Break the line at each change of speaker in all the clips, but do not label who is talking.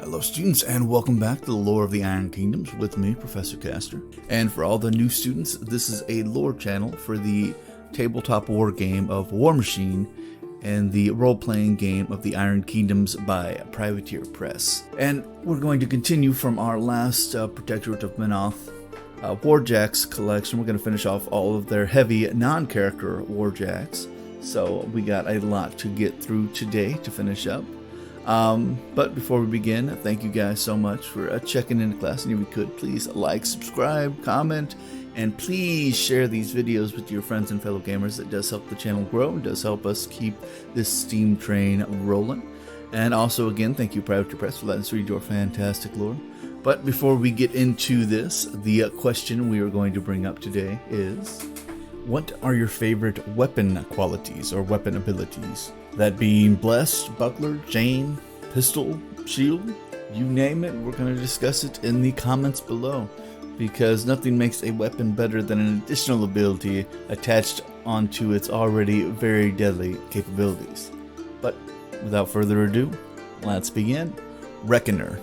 Hello students, and welcome back to the Lore of the Iron Kingdoms with me, Professor Caster. And for all the new students, this is a lore channel for the tabletop war game of Warmachine and the role-playing game of the Iron Kingdoms by Privateerpress. And we're going to continue from our last Protectorate of Menoth warjacks collection. We're going to finish off all of their heavy non-character warjacks. So we got a lot to get through today to finish up. But before we begin, thank you guys so much for checking into class, and if you could please like, subscribe, comment, and please share these videos with your friends and fellow gamers. It does help the channel grow, it does help us keep this steam train rolling. And also again, thank you Privateerpress for letting us read your fantastic lore. But before we get into this, the question we are going to bring up today is, what are your favorite weapon qualities or weapon abilities? That being blessed, buckler, chain, pistol, shield, you name it. We're going to discuss it in the comments below, because nothing makes a weapon better than an additional ability attached onto its already very deadly capabilities. But without further ado, let's begin. Reckoner.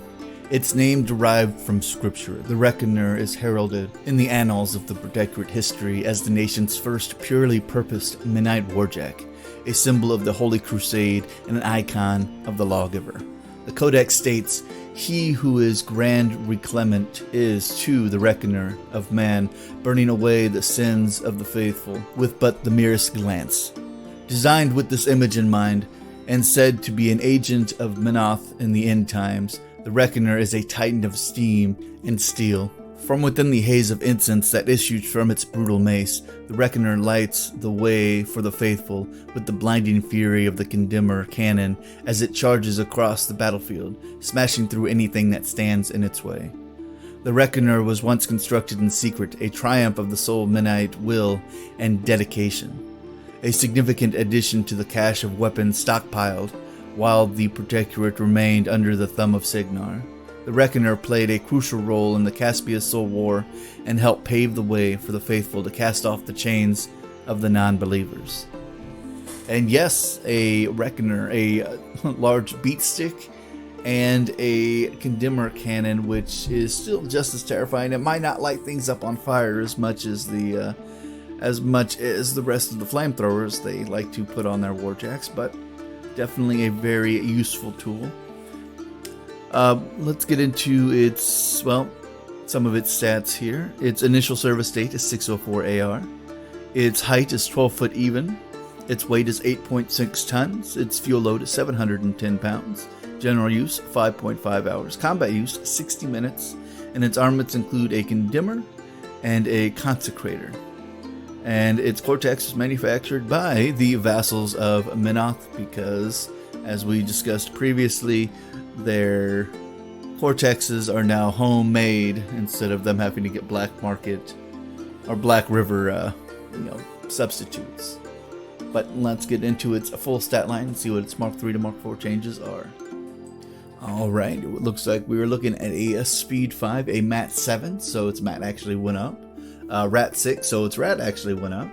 Its name derived from scripture. The Reckoner is heralded in the annals of the Protectorate history as the nation's first purely purposed midnight warjack, a symbol of the Holy Crusade and an icon of the lawgiver. The Codex states, "He who is grand reclement is to the Reckoner of man, burning away the sins of the faithful with but the merest glance." Designed with this image in mind, and said to be an agent of Menoth in the end times, the Reckoner is a titan of steam and steel. From within the haze of incense that issues from its brutal mace, the Reckoner lights the way for the faithful with the blinding fury of the Condemner cannon as it charges across the battlefield, smashing through anything that stands in its way. The Reckoner was once constructed in secret, a triumph of the soul midnight will and dedication, a significant addition to the cache of weapons stockpiled while the Protectorate remained under the thumb of Signar. The Reckoner played a crucial role in the Caspia Soul War and helped pave the way for the faithful to cast off the chains of the non-believers. And yes, a Reckoner, a large beat stick, and a Condemner cannon, which is still just as terrifying. It might not light things up on fire as much as the rest of the flamethrowers they like to put on their warjacks, but definitely a very useful tool. Let's get into its, some of its stats here. Its initial service date is 604 AR. Its height is 12 foot even. Its weight is 8.6 tons. Its fuel load is 710 pounds. General use, 5.5 hours. Combat use, 60 minutes. And its armaments include a Condemner and a Consecrator. And its cortex is manufactured by the vassals of Menoth because, as we discussed previously, their cortexes are now homemade instead of them having to get black market or Black River substitutes. But let's get into its full stat line and see what its Mark 3 to Mark 4 changes are. Alright, it looks like we were looking at a speed 5, a mat 7, so its mat actually went up. Rat 6, so its rat actually went up.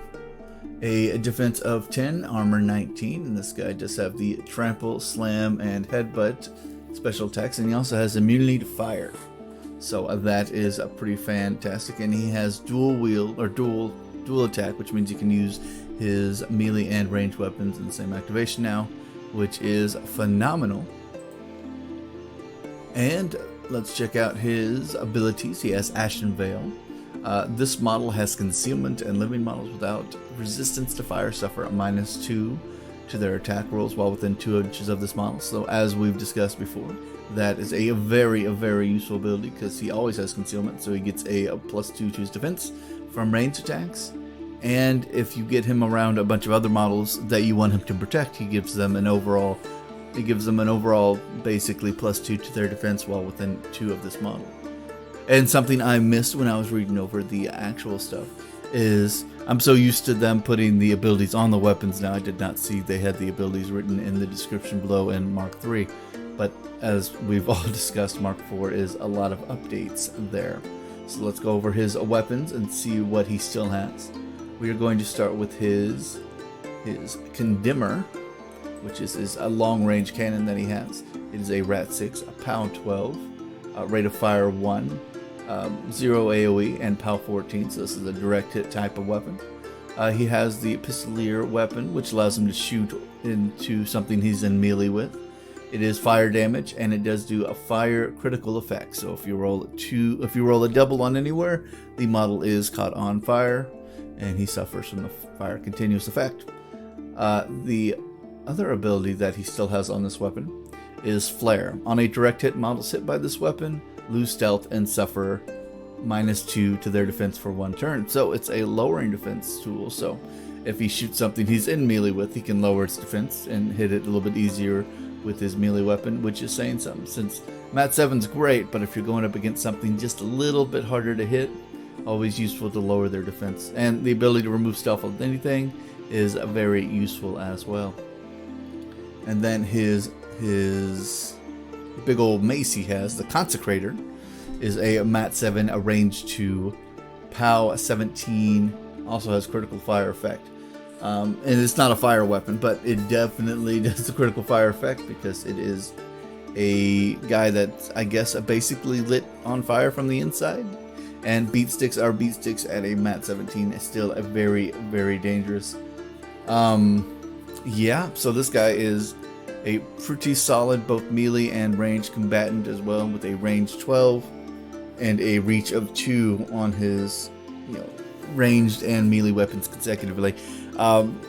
A defense of 10, armor 19, and this guy does have the trample, slam, and headbutt special attacks, and he also has immunity to fire. So that is pretty fantastic, and he has dual wield or dual attack, which means he can use his melee and ranged weapons in the same activation now, which is phenomenal. And let's check out his abilities. He has Ashen Veil. This model has concealment, and living models without resistance to fire suffer a -2 to their attack rolls while within 2 inches of this model. So as we've discussed before, that is a very useful ability because he always has concealment, so he gets a +2 to his defense from ranged attacks. And if you get him around a bunch of other models that you want him to protect, he gives them an overall basically +2 to their defense while within 2 of this model. And something I missed when I was reading over the actual stuff is I'm so used to them putting the abilities on the weapons now, I did not see they had the abilities written in the description below in Mark 3. But as we've all discussed, Mark 4 is a lot of updates there. So let's go over his weapons and see what he still has. We are going to start with his Condemner, which is a long-range cannon that he has. It is a Rat 6, a POW 12, rate of fire 1, 0 AoE, and POW 14, so this is a direct hit type of weapon. He has the Pistolier weapon, which allows him to shoot into something he's in melee with. It is fire damage, and it does do a fire critical effect. So if you roll a double on anywhere, the model is caught on fire, and he suffers from the fire continuous effect. The other ability that he still has on this weapon is Flare. On a direct hit, models hit by this weapon lose stealth and suffer -2 to their defense for 1 turn. So it's a lowering defense tool. So if he shoots something he's in melee with, he can lower its defense and hit it a little bit easier with his melee weapon, which is saying something. Since Mat 7's great, but if you're going up against something just a little bit harder to hit, always useful to lower their defense. And the ability to remove stealth on anything is very useful as well. And then his big old mace he has, the Consecrator, is a Mat 7, a range 2, POW 17, also has critical fire effect. And it's not a fire weapon, but it definitely does the critical fire effect because it is a guy that's, I guess, basically lit on fire from the inside. And beat sticks are beat sticks at a Mat 17. It's still a very, very dangerous. Yeah, so this guy is a pretty solid both melee and ranged combatant as well, with a range 12 and a reach of 2 on his, ranged and melee weapons consecutively.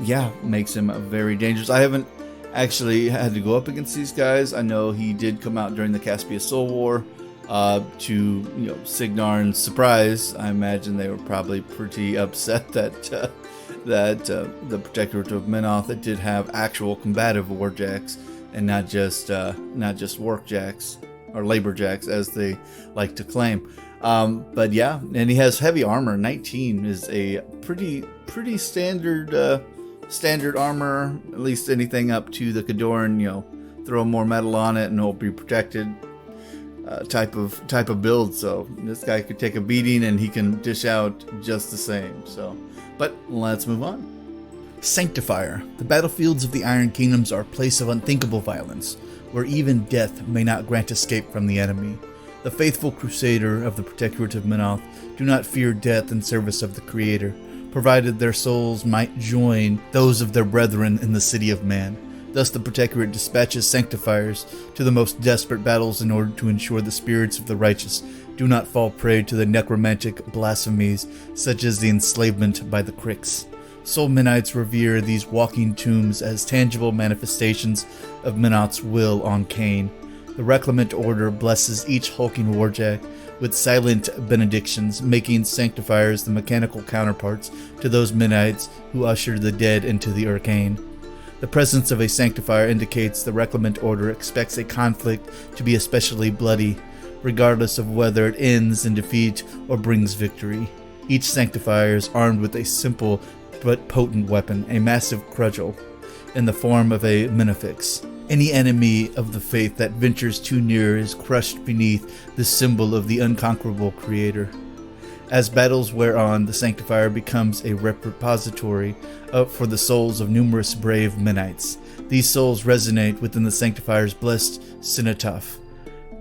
Yeah, makes him very dangerous. I haven't actually had to go up against these guys. I know he did come out during the Caspia Soul War to Signar's surprise. I imagine they were probably pretty upset that the Protectorate of Menoth did have actual combative warjacks and not just warjacks or laborjacks as they like to claim. But yeah, and he has heavy armor. 19 is a pretty standard standard armor, at least anything up to the Cadoran, throw more metal on it and it'll be protected type of build. So this guy could take a beating and he can dish out just the same. So, but let's move on. Sanctifier. The battlefields of the Iron Kingdoms are a place of unthinkable violence, where even death may not grant escape from the enemy. The faithful crusader of the Protectorate of Menoth do not fear death in service of the Creator, provided their souls might join those of their brethren in the City of Man. Thus the Protectorate dispatches Sanctifiers to the most desperate battles in order to ensure the spirits of the righteous do not fall prey to the necromantic blasphemies such as the enslavement by the Cricks. Soul Menites revere these walking tombs as tangible manifestations of Menoth's will on Cain. The Reclamant Order blesses each hulking warjack with silent benedictions, making Sanctifiers the mechanical counterparts to those Menites who usher the dead into the arcane. The presence of a Sanctifier indicates the Reclamant Order expects a conflict to be especially bloody, regardless of whether it ends in defeat or brings victory. Each Sanctifier is armed with a simple but potent weapon, a massive cudgel, in the form of a minifix. Any enemy of the faith that ventures too near is crushed beneath the symbol of the unconquerable Creator. As battles wear on, the Sanctifier becomes a repository for the souls of numerous brave Menites. These souls resonate within the Sanctifier's blessed cenotaph,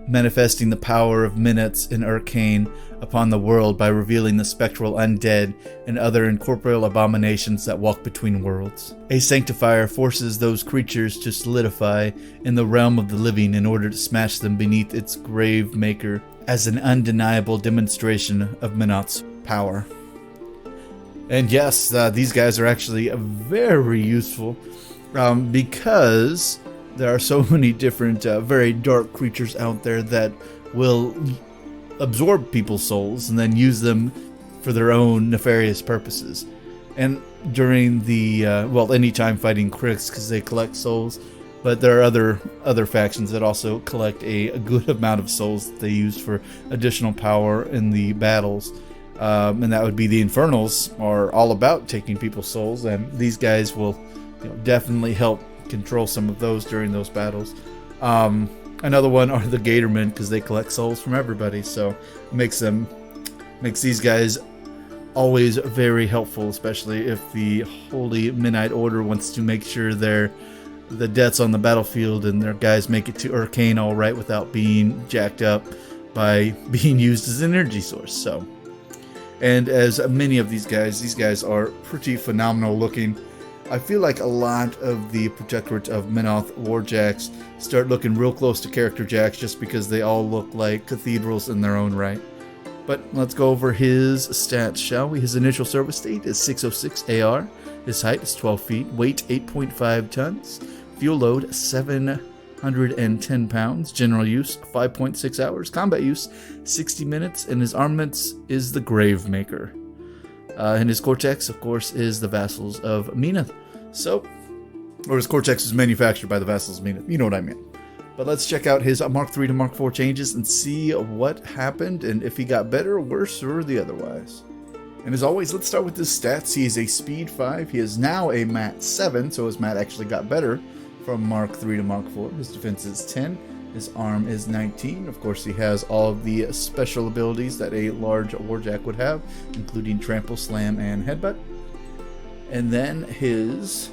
manifesting the power of Menoth's in arcane upon the world by revealing the spectral undead and other incorporeal abominations that walk between worlds. A Sanctifier forces those creatures to solidify in the realm of the living in order to smash them beneath its grave maker as an undeniable demonstration of Menoth's power. And yes, these guys are actually very useful because there are so many different very dark creatures out there that will absorb people's souls and then use them for their own nefarious purposes. And during the anytime fighting Cricks, because they collect souls, but there are other factions that also collect a good amount of souls that they use for additional power in the battles. And that would be the Infernals, are all about taking people's souls, and these guys will definitely help control some of those during those battles. Another one are the Gatormen, because they collect souls from everybody, so makes these guys always very helpful, especially if the Holy Midnight Order wants to make sure their the deaths on the battlefield, and their guys make it to Arcane all right without being jacked up by being used as an energy source. So, and as many of these guys are pretty phenomenal looking. I feel like a lot of the Protectorate of Menoth warjacks start looking real close to character jacks just because they all look like cathedrals in their own right. But let's go over his stats, shall we? His initial service state is 606 AR. His height is 12 feet. Weight 8.5 tons. Fuel load 710 pounds. General use 5.6 hours. Combat use 60 minutes. And his armaments is the Gravemaker. And his Cortex, of course, is the Vassals of Menoth. So, or his Cortex is manufactured by the Vassals of Menoth. You know what I mean. But let's check out his Mark 3 to Mark 4 changes and see what happened and if he got better, worse, or the otherwise. And as always, let's start with his stats. He is a Speed 5. He is now a Mat 7, so his Mat actually got better from Mark 3 to Mark 4. His defense is 10. His arm is 19. Of course, he has all of the special abilities that a large warjack would have, including Trample, Slam, and Headbutt. And then his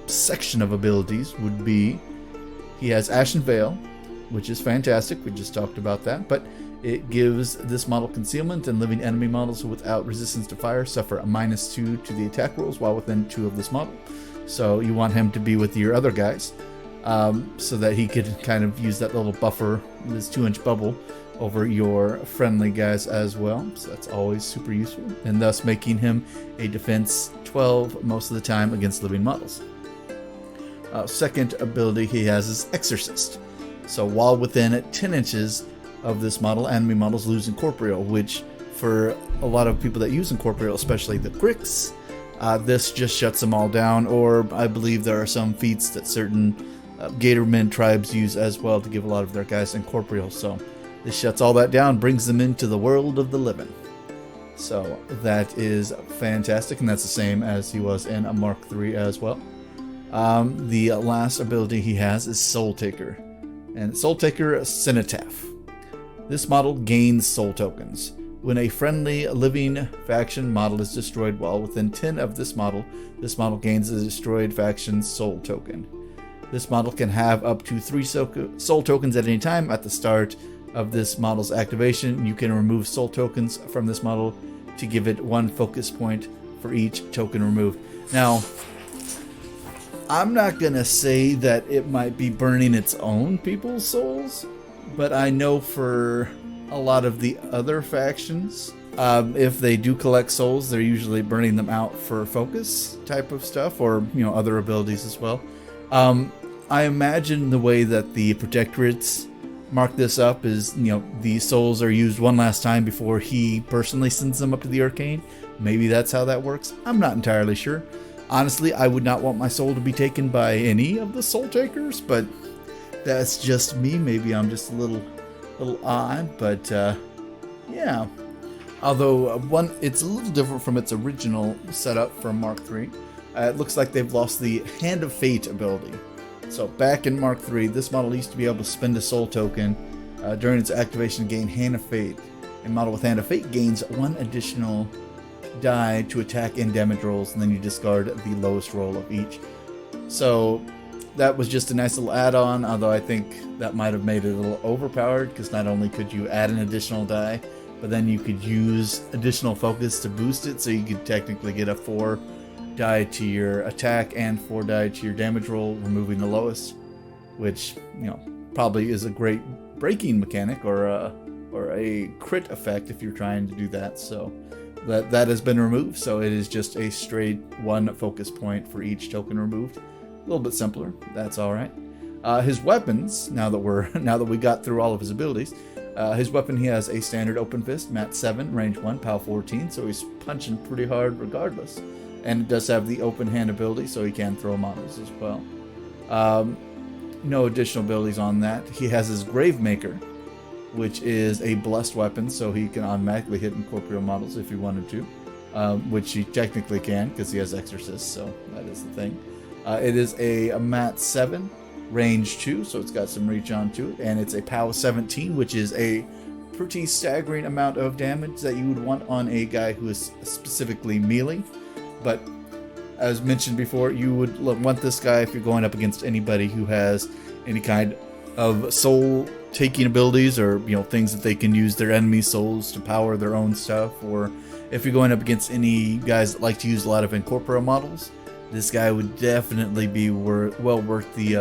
section of abilities would be, he has Ashen Veil, which is fantastic. We just talked about that, but it gives this model concealment, and living enemy models without resistance to fire suffer a -2 to the attack rolls while within 2 of this model. So you want him to be with your other guys, so that he could kind of use that little buffer, this 2-inch bubble, over your friendly guys as well. So that's always super useful, and thus making him a defense 12 most of the time against living models. Second ability he has is Exorcist. So while within 10 inches of this model, enemy models lose Incorporeal, which for a lot of people that use Incorporeal, especially the Gricks, this just shuts them all down. Or I believe there are some feats that certain Gatormen tribes use as well to give a lot of their guys Incorporeal. So this shuts all that down, brings them into the world of the living. So that is fantastic, and that's the same as he was in a Mark III as well. The last ability he has is Soul Taker, and Soul Taker Cenotaph. This model gains soul tokens. When a friendly living faction model is destroyed while within 10 of this model gains a destroyed faction soul token. This model can have up to 3 soul tokens at any time. At the start of this model's activation, you can remove soul tokens from this model to give it 1 focus point for each token removed. Now, I'm not going to say that it might be burning its own people's souls, but I know for a lot of the other factions, if they do collect souls, they're usually burning them out for focus type of stuff, or other abilities as well. I imagine the way that the Protectorates mark this up is, the souls are used one last time before he personally sends them up to the Arcane. Maybe that's how that works. I'm not entirely sure. Honestly, I would not want my soul to be taken by any of the soul takers, but that's just me. Maybe I'm just a little odd, but yeah. Although it's a little different from its original setup from Mark III. It looks like they've lost the Hand of Fate ability. So back in Mark III, this model used to be able to spend a soul token during its activation to gain Hand of Fate. A model with Hand of Fate gains 1 additional die to attack and damage rolls, and then you discard the lowest roll of each. So that was just a nice little add-on, although I think that might have made it a little overpowered, because not only could you add an additional die, but then you could use additional focus to boost it, so you could technically get a 4 die to your attack and 4 die to your damage roll, removing the lowest, which probably is a great breaking mechanic, or a crit effect if you're trying to do that. So that has been removed, so it is just a straight 1 focus point for each token removed. A little bit simpler. That's all right. His weapons, now that we got through all of his abilities, his weapon, he has a standard open fist, Mat 7, range 1, POW 14, so he's punching pretty hard regardless. And it does have the open hand ability, so he can throw models as well. No additional abilities on that. He has his Gravemaker, which is a blessed weapon, so he can automatically hit incorporeal models if he wanted to, which he technically can because he has Exorcist, so that is the thing. It is a Mat 7, range 2, so it's got some reach onto it, and it's a POW 17, which is a pretty staggering amount of damage that you would want on a guy who is specifically melee. But as mentioned before, you would want this guy if you're going up against anybody who has any kind of soul taking abilities, or things that they can use their enemy souls to power their own stuff, or if you're going up against any guys that like to use a lot of incorporeal models, this guy would definitely be well worth the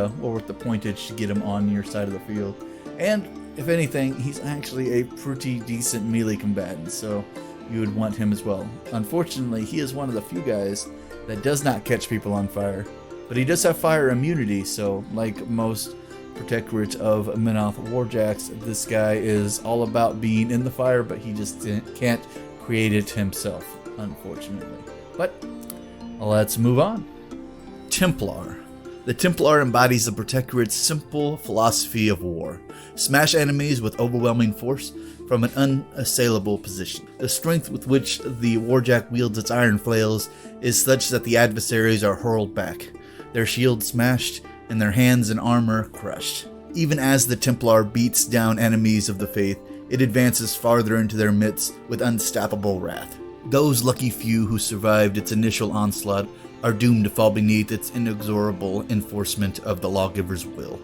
pointage to get him on your side of the field. And if anything, he's actually a pretty decent melee combatant, so you would want him as well. Unfortunately, he is one of the few guys that does not catch people on fire, but he does have fire immunity, so like most Protectorate of Menoth warjacks, this guy is all about being in the fire, but he just can't create it himself, unfortunately. But let's move on. Templar. The Templar embodies the Protectorate's simple philosophy of war. Smash enemies with overwhelming force from an unassailable position. The strength with which the warjack wields its iron flails is such that the adversaries are hurled back, their shields smashed, and their hands and armor crushed. Even as the Templar beats down enemies of the faith, it advances farther into their midst with unstoppable wrath. Those lucky few who survived its initial onslaught are doomed to fall beneath its inexorable enforcement of the lawgiver's will.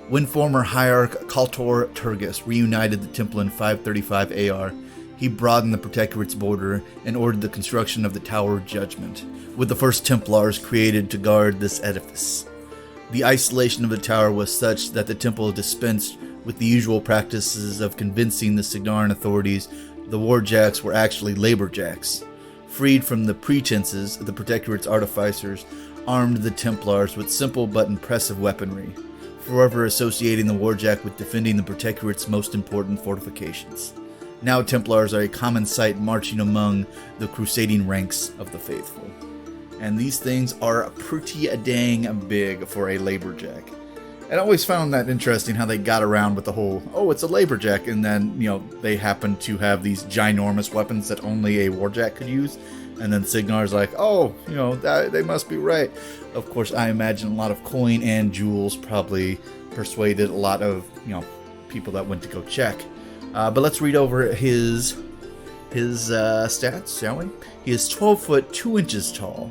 When former Hierarch Kaltor Turgus reunited the Temple in 535 AR, he broadened the Protectorate's border and ordered the construction of the Tower of Judgment, with the first Templars created to guard this edifice. The isolation of the tower was such that the temple dispensed with the usual practices of convincing the Signarin authorities the warjacks were actually laborjacks. Freed from the pretenses, the Protectorate's artificers armed the Templars with simple but impressive weaponry, forever associating the warjack with defending the Protectorate's most important fortifications. Now Templars are a common sight marching among the crusading ranks of the faithful. And these things are pretty dang big for a laborjack. I always found that interesting how they got around with the whole, oh, it's a laborjack, and then, they happen to have these ginormous weapons that only a warjack could use. And then Signar's like, oh, they must be right. Of course, I imagine a lot of coin and jewels probably persuaded a lot of, people that went to go check. But let's read over his stats, shall we? He is 12 foot 2 inches tall.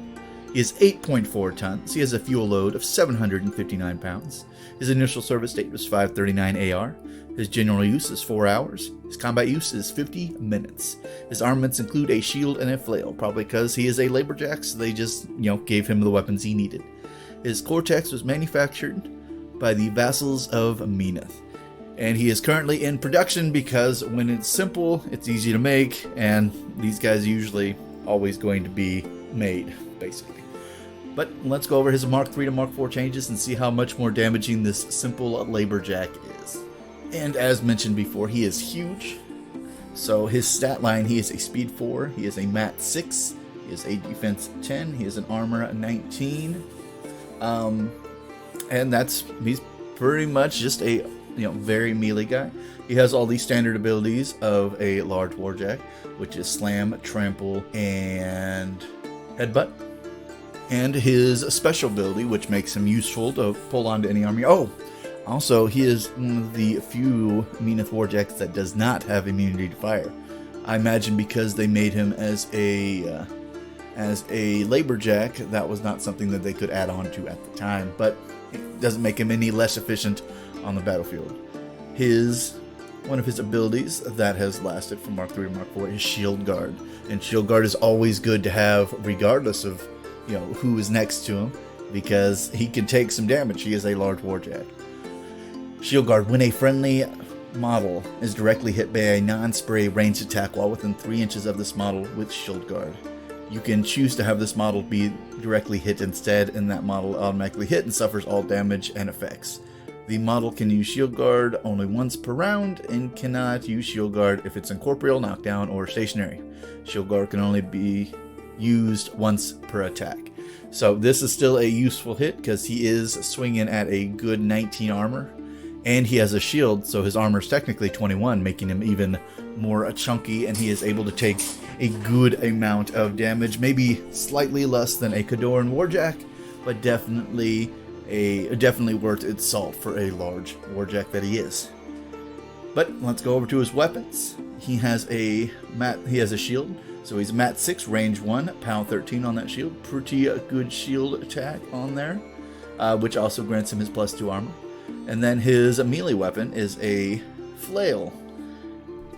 He is 8.4 tons. He has a fuel load of 759 pounds. His initial service date was 539 AR. His general use is 4 hours. His combat use is 50 minutes. His armaments include a shield and a flail, probably because he is a laborjack, so they just, gave him the weapons he needed. His cortex was manufactured by the vassals of Menoth, and he is currently in production because when it's simple, it's easy to make, and these guys are usually always going to be made, basically. But let's go over his Mark 3 to Mark 4 changes and see how much more damaging this simple laborjack is. And as mentioned before, he is huge. So his stat line, he is a speed 4, he is a mat 6, he is a defense 10, he is an armor 19. And he's pretty much just a very melee guy. He has all these standard abilities of a large warjack, which is slam, trample, and headbutt. And his special ability, which makes him useful to pull onto any army. Oh, also, he is one of the few Menoth warjacks that does not have immunity to fire. I imagine because they made him as a laborjack, that was not something that they could add on to at the time, but it doesn't make him any less efficient on the battlefield. One of his abilities that has lasted from Mark 3 to Mark 4 is Shield Guard. And Shield Guard is always good to have regardless of who is next to him, because he can take some damage. He is a large warjack. Shield Guard. When a friendly model is directly hit by a non-spray ranged attack while within 3 inches of this model with Shield Guard, you can choose to have this model be directly hit instead, and that model automatically hit and suffers all damage and effects. The model can use Shield Guard only once per round and cannot use Shield Guard if it's incorporeal, knockdown, or stationary. Shield Guard can only be used once per attack. So this is still a useful hit because he is swinging at a good 19 armor, and he has a shield, so his armor is technically 21, making him even more chunky, and he is able to take a good amount of damage, maybe slightly less than a Kadoran warjack, but definitely worth its salt for a large warjack that he is. But let's go over to his weapons. He has a shield, So he's mat 6, range 1, POW 13 on that shield. Pretty good shield attack on there, which also grants him his +2 armor. And then his melee weapon is a flail,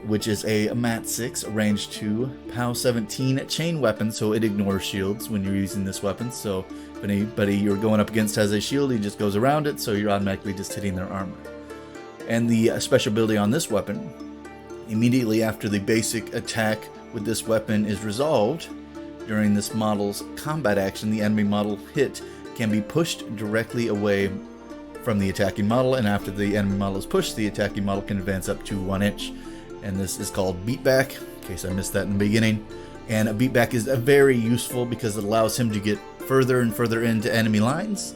which is a mat 6, range 2, POW 17 chain weapon, so it ignores shields when you're using this weapon. So if anybody you're going up against has a shield, he just goes around it, so you're automatically just hitting their armor. And the special ability on this weapon, immediately after the basic attack with this weapon is resolved, during this model's combat action, the enemy model hit can be pushed directly away from the attacking model, and after the enemy model is pushed, the attacking model can advance up to 1 inch. And this is called beatback, in case I missed that in the beginning. And a beatback is very useful because it allows him to get further and further into enemy lines,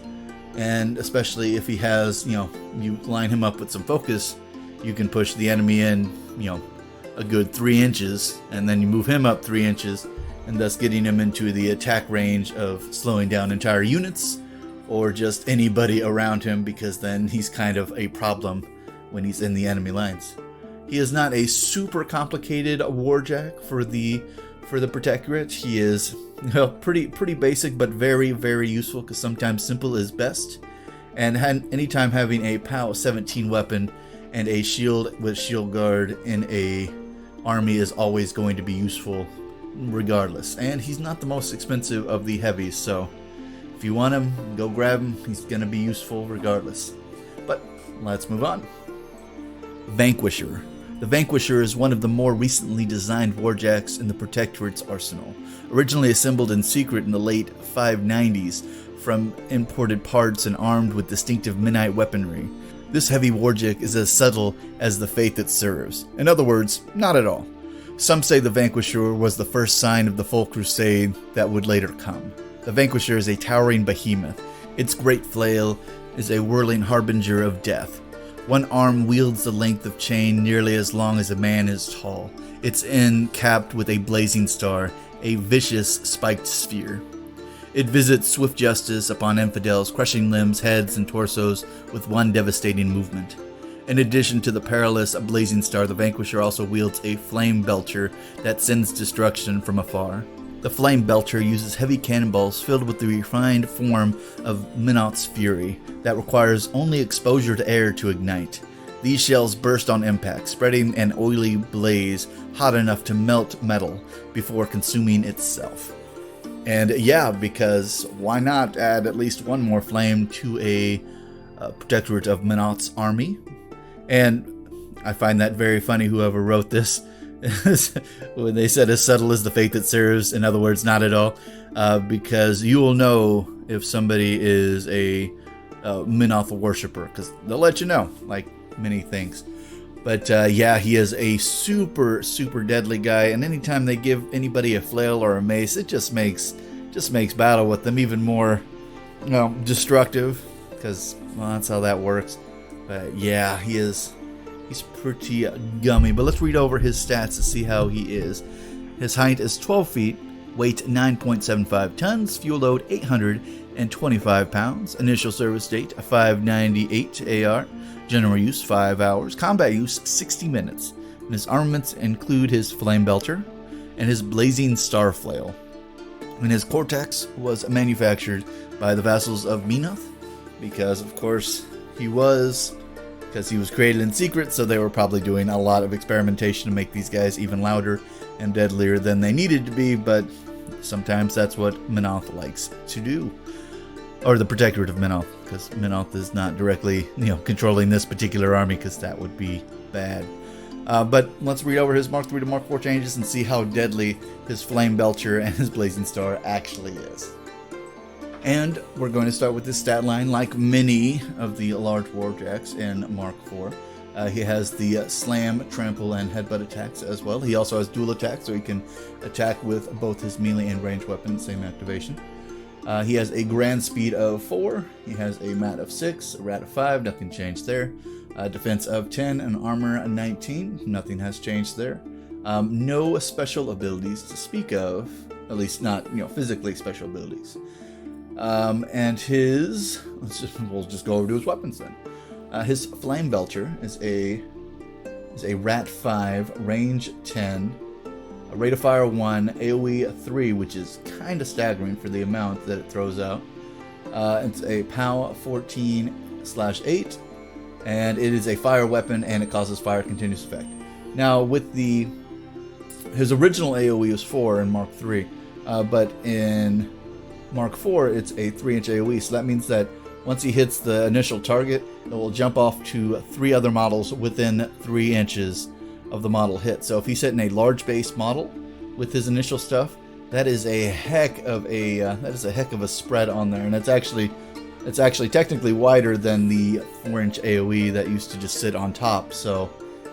and especially if he has, you line him up with some focus, you can push the enemy in, a good 3 inches, and then you move him up 3 inches, and thus getting him into the attack range of slowing down entire units or just anybody around him, because then he's kind of a problem when he's in the enemy lines. He is not a super complicated warjack for the Protectorate. He is pretty basic, but very, very useful, because sometimes simple is best. And anytime having a POW 17 weapon and a shield with shield guard in a army is always going to be useful regardless. And he's not the most expensive of the heavies, so if you want him, go grab him. He's going to be useful regardless. But let's move on. Vanquisher. The Vanquisher is one of the more recently designed warjacks in the Protectorate's arsenal. Originally assembled in secret in the late 590s from imported parts and armed with distinctive midnight weaponry, this heavy warjack is as subtle as the faith it serves. In other words, not at all. Some say the Vanquisher was the first sign of the full crusade that would later come. The Vanquisher is a towering behemoth. Its great flail is a whirling harbinger of death. One arm wields the length of chain nearly as long as a man is tall, its end capped with a blazing star, a vicious spiked spear. It visits swift justice upon infidels, crushing limbs, heads, and torsos with one devastating movement. In addition to the perilous blazing star, the Vanquisher also wields a flame belcher that sends destruction from afar. The flame belcher uses heavy cannonballs filled with the refined form of Menoth's fury that requires only exposure to air to ignite. These shells burst on impact, spreading an oily blaze hot enough to melt metal before consuming itself. And yeah, because why not add at least one more flame to a Protectorate of Menoth's army? And I find that very funny, whoever wrote this. When they said as subtle as the faith it serves, in other words, not at all, because you will know if somebody is a Menoth worshiper, because they'll let you know, like many things. But yeah, he is a super deadly guy, and anytime they give anybody a flail or a mace, it just makes battle with them even more, destructive, because that's how that works. But yeah, he's pretty gummy. But let's read over his stats to see how he is. His height is 12 feet, weight 9.75 tons, fuel load 825 pounds, initial service date 598 AR, general use 5 hours, combat use 60 minutes. And his armaments include his flame belcher and his blazing star flail. And his cortex was manufactured by the vassals of Menoth, because of course he was created in secret, so they were probably doing a lot of experimentation to make these guys even louder and deadlier than they needed to be, but sometimes that's what Menoth likes to do. Or the Protectorate of Menoth, because Menoth is not directly, controlling this particular army, because that would be bad. But let's read over his Mark 3 to Mark 4 changes and see how deadly his Flame Belcher and his Blazing Star actually is. And we're going to start with this stat line. Like many of the large warjacks in Mark 4, he has the slam, trample, and headbutt attacks as well. He also has dual attacks, so he can attack with both his melee and ranged weapons, same activation. He has a grand speed of 4, he has a mat of 6, a rat of 5, nothing changed there. Defense of 10, and armor 19, nothing has changed there. No special abilities to speak of, at least not physically special abilities. And we'll just go over to his weapons then. His Flame Belcher is a rat 5, range 10, a rate of fire 1, AoE 3, which is kind of staggering for the amount that it throws out. It's a POW 14/8, and it is a fire weapon, and it causes fire continuous effect. Now, with his original AoE was 4 in Mark 3, but in Mark 4 it's a 3-inch AoE, so that means that once he hits the initial target, it will jump off to 3 other models within 3 inches of the model hit. So if he's hitting a large base model with his initial stuff, that is a heck of a spread on there, and it's actually technically wider than the 4-inch AoE that used to just sit on top. So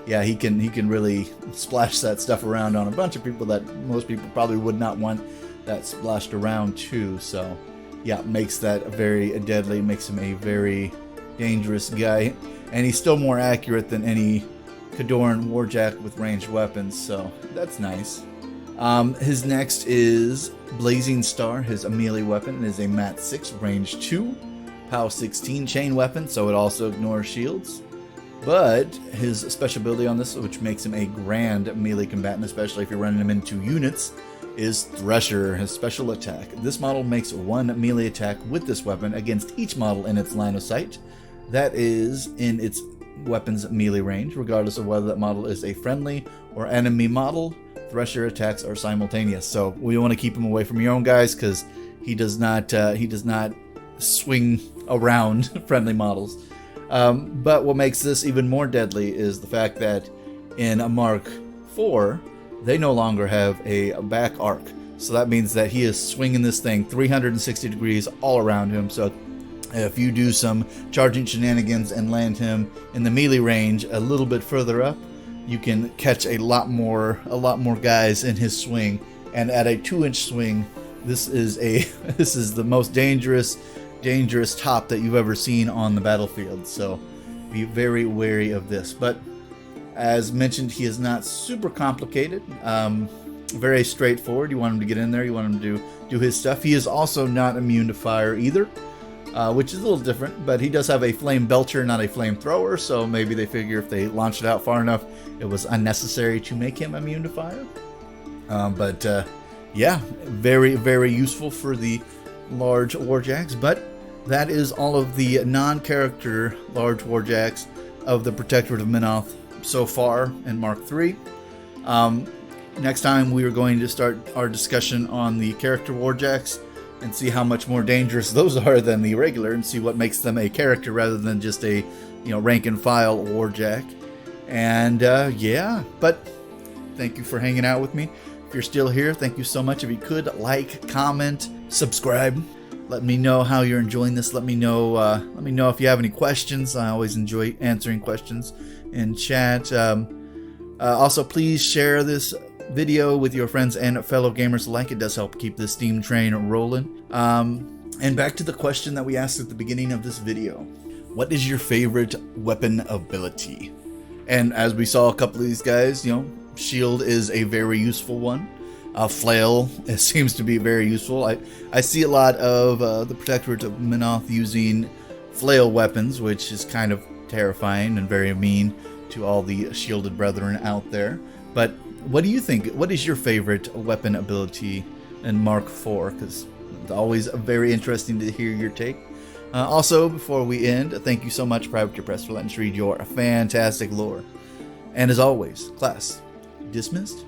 yeah, he can really splash that stuff around on a bunch of people that most people probably would not want that splashed around too. So yeah, makes that very deadly, makes him a very dangerous guy, and he's still more accurate than any Khadorn warjack with ranged weapons, so that's nice. His next is Blazing Star. His melee weapon is a Mat 6, range 2, POW 16 chain weapon, so it also ignores shields. But his special ability on this, which makes him a grand melee combatant, especially if you're running him into units, is Thresher, his special attack. This model makes 1 melee attack with this weapon against each model in its line of sight. That is in its weapon's melee range, regardless of whether that model is a friendly or enemy model. Thresher attacks are simultaneous, so we want to keep him away from your own guys because he does not swing around friendly models. But what makes this even more deadly is the fact that in a Mark 4, they no longer have a back arc. So that means that he is swinging this thing 360 degrees all around him. So if you do some charging shenanigans and land him in the melee range a little bit further up, you can catch a lot more guys in his swing. And at a 2-inch swing, this is the most dangerous top that you've ever seen on the battlefield. So be very wary of this. But as mentioned, he is not super complicated. Very straightforward. You want him to get in there. You want him to do his stuff. He is also not immune to fire either, which is a little different. But he does have a flame belcher, not a flamethrower. So maybe they figure if they launched it out far enough, it was unnecessary to make him immune to fire. Yeah, very, very useful for the large warjacks. But that is all of the non-character large warjacks of the Protectorate of Menoth so far in Mark 3. Next time we are going to start our discussion on the character warjacks and see how much more dangerous those are than the regular, and see what makes them a character rather than just a rank and file warjack. And yeah, but thank you for hanging out with me. If you're still here, thank you so much. If you could like, comment, subscribe. Let me know how you're enjoying this. Let me know if you have any questions. I always enjoy answering questions in chat. Also, please share this video with your friends and fellow gamers alike. It does help keep the Steam train rolling. And back to the question that we asked at the beginning of this video. What is your favorite weapon ability? And as we saw a couple of these guys, shield is a very useful one. Flail, it seems to be very useful. I see a lot of the Protectorate of Menoth using flail weapons, which is kind of terrifying and very mean to all the shielded brethren out there. But what do you think? What is your favorite weapon ability in Mark 4? Because it's always very interesting to hear your take. Also, before we end, thank you so much, privateerpress, for letting us read your fantastic lore. And as always, class dismissed.